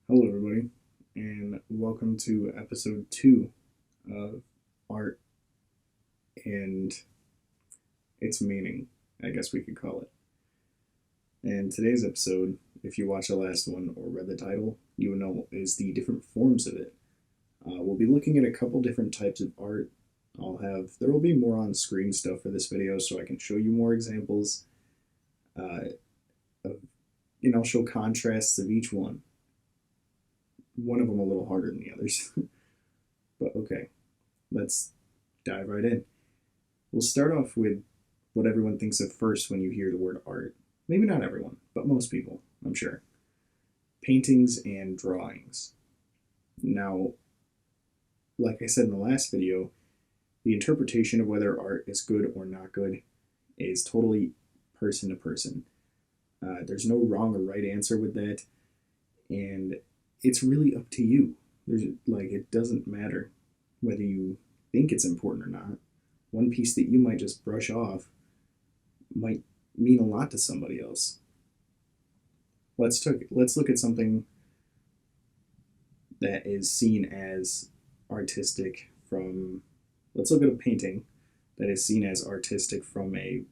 Hello, everybody, and welcome to episode 2 of Art and Its Meaning, I guess we could call it. And today's episode, if you watched the last one or read the title, you would know is the different forms of it. We'll be looking at a couple different types of art. There will be more on screen stuff for this video so I can show you more examples of, show contrasts of each one. One of them a little harder than the others. But okay, let's dive right in. We'll start off with what everyone thinks of first when you hear the word art. Maybe not everyone, but most people, I'm sure. Paintings and drawings. Now, like I said in the last video, the interpretation of whether art is good or not good is totally person to person. There's no wrong or right answer with that, and it's really up to you. It doesn't matter whether you think it's important or not. One piece that you might just brush off might mean a lot to somebody else. Let's look at something that is seen as artistic from. Let's look at a painting that is seen as artistic from a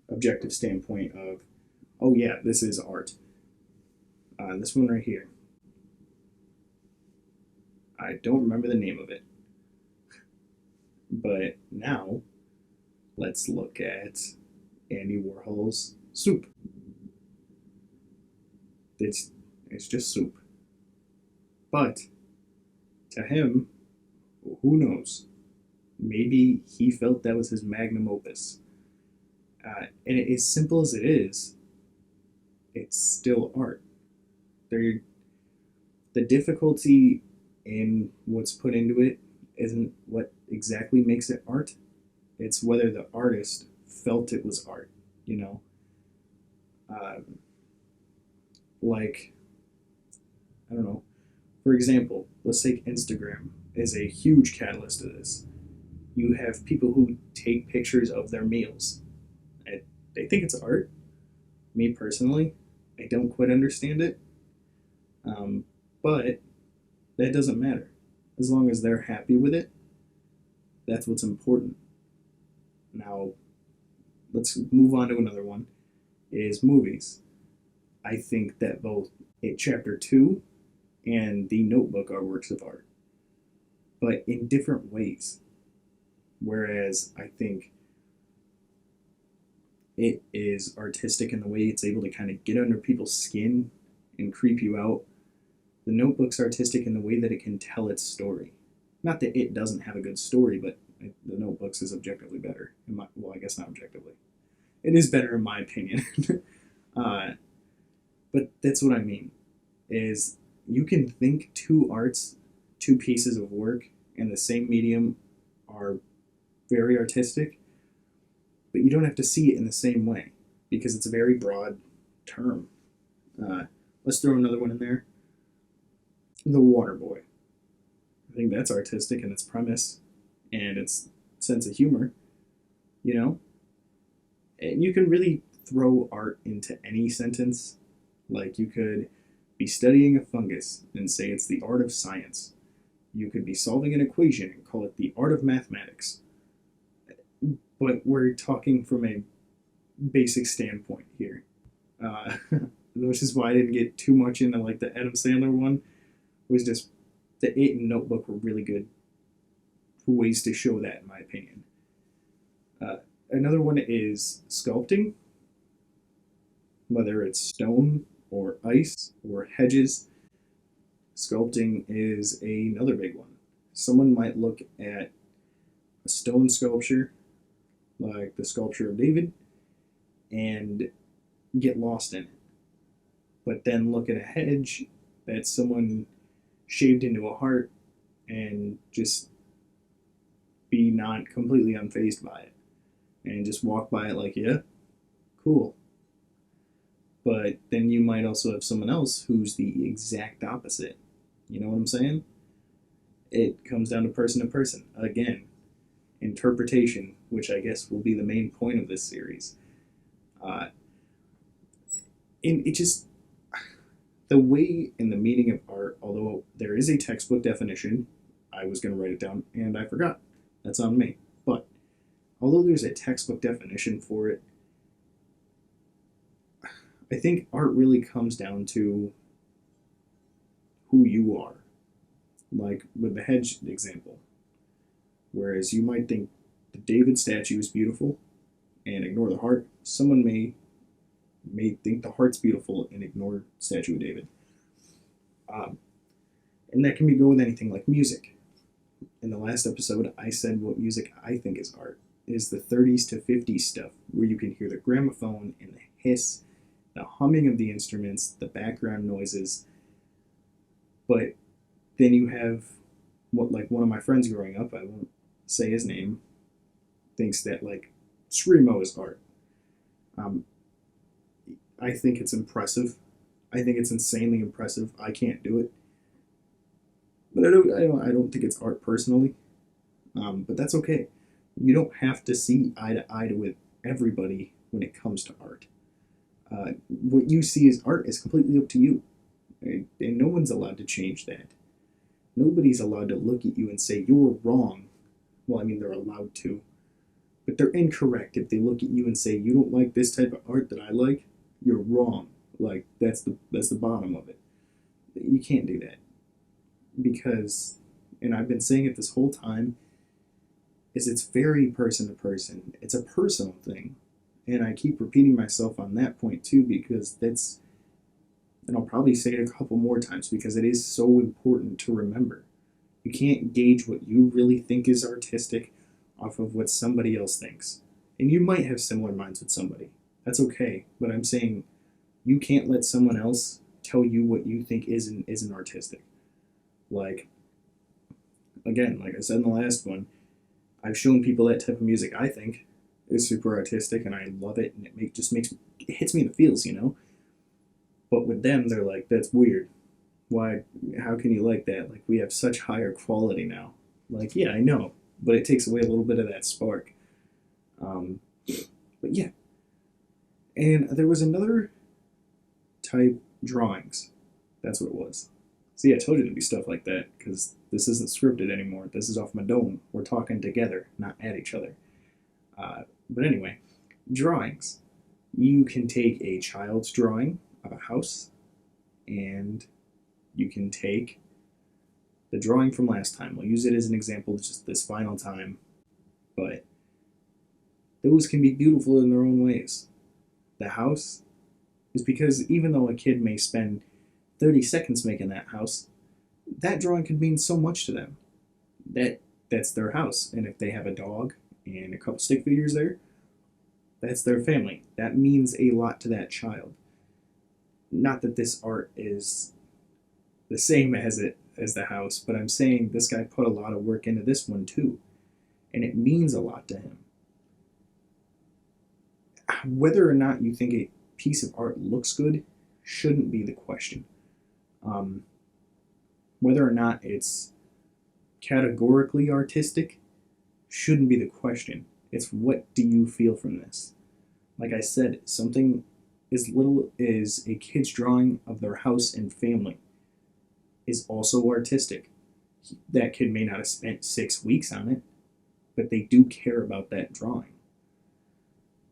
objective standpoint of, oh yeah, this is art. This one right here. I don't remember the name of it. But now, let's look at Andy Warhol's Soup. It's just soup. But to him, who knows? Maybe he felt that was his magnum opus. And as simple as it is, it's still art. The difficulty in what's put into it isn't what exactly makes it art. It's whether the artist felt it was art, you know? Like, I don't know. For example, let's take Instagram as a huge catalyst to this. You have people who take pictures of their meals. They think it's art. Me personally, I don't quite understand it. But that doesn't matter. As long as they're happy with it, that's what's important. Now, let's move on to another one, is movies. I think that both Chapter 2 and The Notebook are works of art, but in different ways. Whereas I think it is artistic in the way it's able to kind of get under people's skin and creep you out. The Notebook's artistic in the way that it can tell its story. Not that it doesn't have a good story, but The Notebook's is objectively better. Well, I guess not objectively. It is better in my opinion. But that's what I mean, is you can think two pieces of work in the same medium are very artistic, but you don't have to see it in the same way because it's a very broad term. Let's throw another one in there. The Water Boy. I think that's artistic in its premise and its sense of humor, you know? And you can really throw art into any sentence. Like, you could be studying a fungus and say it's the art of science. You could be solving an equation and call it the art of mathematics. But we're talking from a basic standpoint here. Which is why I didn't get too much into like the Adam Sandler one. It was just the It and Notebook were really good ways to show that, in my opinion. Another one is sculpting, whether it's stone or ice or hedges. Sculpting is another big one. Someone might look at a stone sculpture, like the sculpture of David, and get lost in it. But then look at a hedge that someone shaved into a heart and just be not completely unfazed by it. And just walk by it like, yeah, cool. But then you might also have someone else who's the exact opposite. You know what I'm saying? It comes down to person. Again, interpretation, which I guess will be the main point of this series. And it just, the way in the meaning of art, although there is a textbook definition, I was going to write it down and I forgot. That's on me. But although there's a textbook definition for it, I think art really comes down to who you are. Like with the hedge example, whereas you might think the David statue is beautiful and ignore the heart, someone may think the heart's beautiful and ignore statue of David. And that can be go with anything like music. In the last episode, I said what music I think is art is the 30s to 50s stuff where you can hear the gramophone and the hiss, the humming of the instruments, the background noises. But then you have what, like one of my friends growing up, I won't say his name, thinks that like screamo is art. I think it's impressive. I think it's insanely impressive. I can't do it, but I don't think it's art personally. But that's okay. You don't have to see eye to eye with everybody when it comes to art. What you see as art is completely up to you, and no one's allowed to change that. Nobody's allowed to look at you and say you're wrong. Well, I mean, they're allowed to, but they're incorrect if they look at you and say you don't like this type of art that I like. You're wrong. Like that's the bottom of it. You can't do that because, and I've been saying it this whole time, is it's very person to person. It's a personal thing, and I keep repeating myself on that point too because that's, and I'll probably say it a couple more times because it is so important to remember. You can't gauge what you really think is artistic off of what somebody else thinks. And you might have similar minds with somebody. That's okay. But I'm saying you can't let someone else tell you what you think isn't artistic. Like, again, like I said in the last one, I've shown people that type of music I think is super artistic and I love it and it hits me in the feels, you know? But with them, they're like, that's weird. Why? How can you like that? Like, we have such higher quality now. Like, yeah, I know, but it takes away a little bit of that spark. But yeah. And there was another type, drawings. That's what it was. See, I told you to be stuff like that, because this isn't scripted anymore. This is off my dome. We're talking together, not at each other. But anyway, drawings. You can take a child's drawing of a house, and you can take the drawing from last time. We'll use it as an example just this final time. But those can be beautiful in their own ways. The house is because even though a kid may spend 30 seconds making that house, that drawing could mean so much to them. That's their house. And if they have a dog and a couple stick figures there, that's their family. That means a lot to that child. Not that this art is the same as the house, but I'm saying this guy put a lot of work into this one too, and it means a lot to him. Whether or not you think a piece of art looks good shouldn't be the question. Whether or not it's categorically artistic shouldn't be the question. It's what do you feel from this? Like I said, something as little as a kid's drawing of their house and family is also artistic. That kid may not have spent 6 weeks on it, but they do care about that drawing.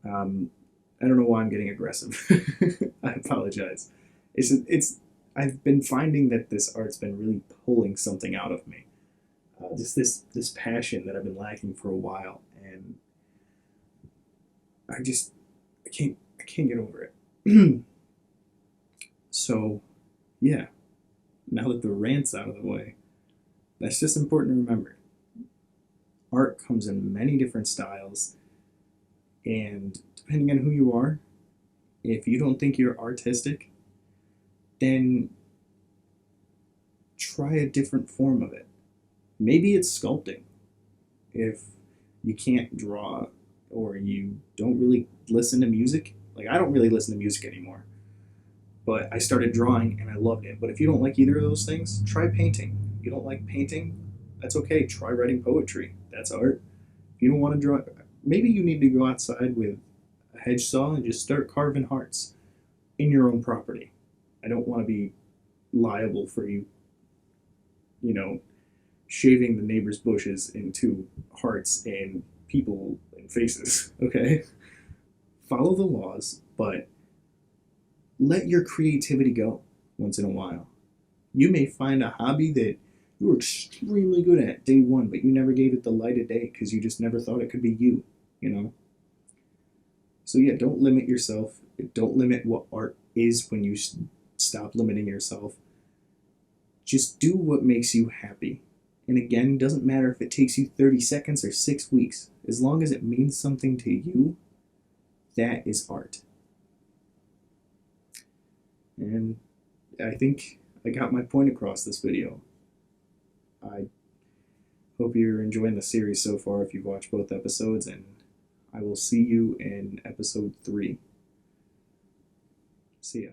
I don't know why I'm getting aggressive. I apologize. I've been finding that this art's been really pulling something out of me. Just this passion that I've been lacking for a while, and I can't get over it. So, yeah. Now that the rant's out of the way, that's just important to remember. Art comes in many different styles, and depending on who you are, if you don't think you're artistic, then try a different form of it. Maybe it's sculpting. If you can't draw or you don't really listen to music, like I don't really listen to music anymore, but I started drawing and I loved it. But if you don't like either of those things, try painting. You don't like painting? That's okay. Try writing poetry. That's art. If you don't want to draw, maybe you need to go outside with a hedge saw and just start carving hearts in your own property. I don't want to be liable for you, you know, shaving the neighbor's bushes into hearts and people and faces, okay? Follow the laws, but let your creativity go once in a while. You may find a hobby that you were extremely good at day one, but you never gave it the light of day because you just never thought it could be you, you know? So, yeah, don't limit yourself. Don't limit what art is when you stop limiting yourself. Just do what makes you happy. And again, it doesn't matter if it takes you 30 seconds or 6 weeks. As long as it means something to you, that is art. And I think I got my point across this video. I hope you're enjoying the series so far if you've watched both episodes, and I will see you in episode 3. See ya.